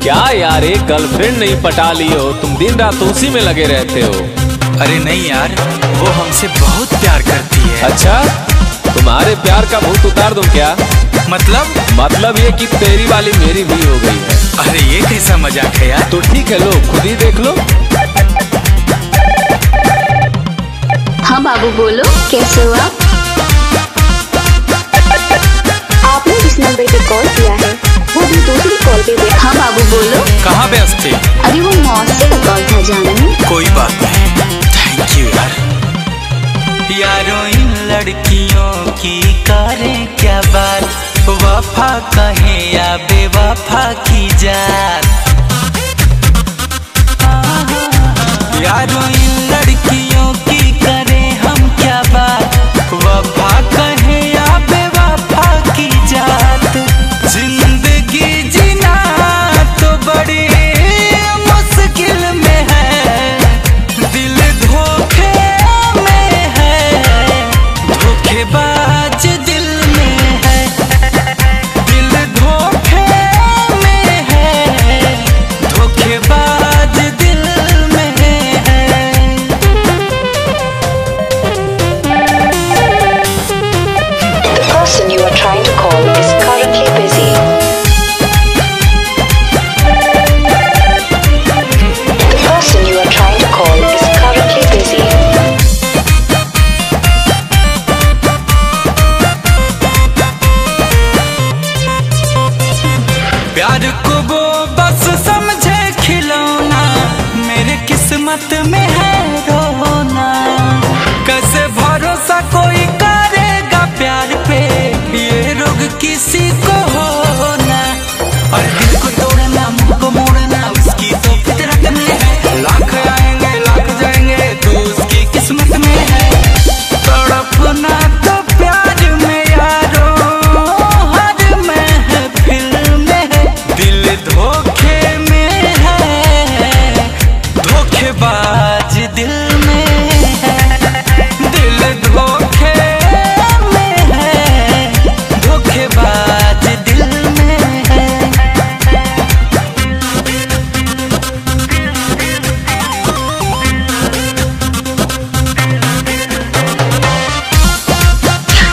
क्या यार, एक गर्लफ्रेंड नहीं पटा ली हो, तुम दिन रात उसी में लगे रहते हो। अरे नहीं यार, वो हमसे बहुत प्यार करती है। अच्छा, तुम्हारे प्यार का भूत उतार दूं क्या? मतलब ये कि तेरी वाली मेरी भी हो गई है। अरे ये कैसा मजाक है यार। तो ठीक है, लो खुद ही देख लो। हाँ बाबू बोलो, कैसे हो आप? आपने जिस नंबर पे कॉल किया है वो भी दूसरी कॉल पे व्यस्त। हाँ बाबू बोलो। कहाँ व्यस्त थे? अरे वो मौसी का कॉल था जानू। कोई बात नहीं, थैंक यू यार। यारों इन लड़कियों की करें क्या बात, वफा कहें या बेवफा की जात। यारों इन लड़कियों की करें हम क्या बात, वफा कहें या बेवफा की जात। जिंदगी जीना तो बड़ी मुश्किल में है, दिल धोखे में है, धोखेबाज दिल में है, दिल धोखे में है, धोखेबाज दिल में है। The person you are trying to call is currently busy. The person you are trying to call is currently busy. प्यार को वो बस समझे खिलौना, मेरे किस्मत में है रोना। कैसे भरोसा कोई करेगा प्यार पे, ये रोग किसी को होना। और दिल को तोड़ना, मुंह को मोड़ना, उसकी तो फितरत में है। लाख आएंगे लाख जाएंगे, तो उसकी किस्मत में है। तड़पना तो प्यार में यारो हर महफिल में है, दिल धोखे में है, धोखेबाज दिल में है, दिल धोखे में है, धोखेबाज दिल में है।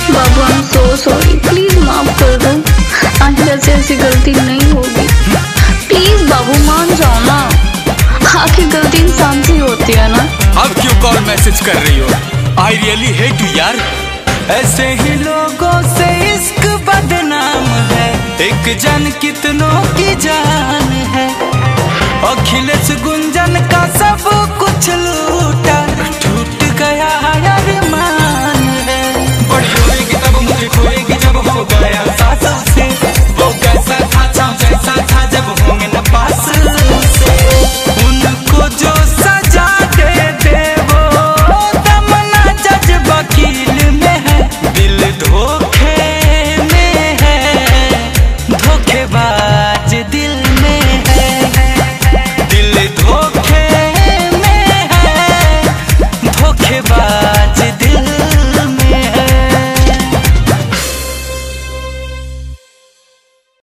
बाबू I am so sorry, please माफ कर दो। आगे से ऐसी गलती नहीं होगी। प्लीज बाबू मान जाओ ना, आखिर गलती इंसान से होती है ना। अब क्यों कॉल मैसेज कर रही हो? आई रियली हेट यू यार। ऐसे ही लोगों से इश्क बदनाम है, एक जन कितनों की जान है। अखिलेश गुंजन का सब कुछ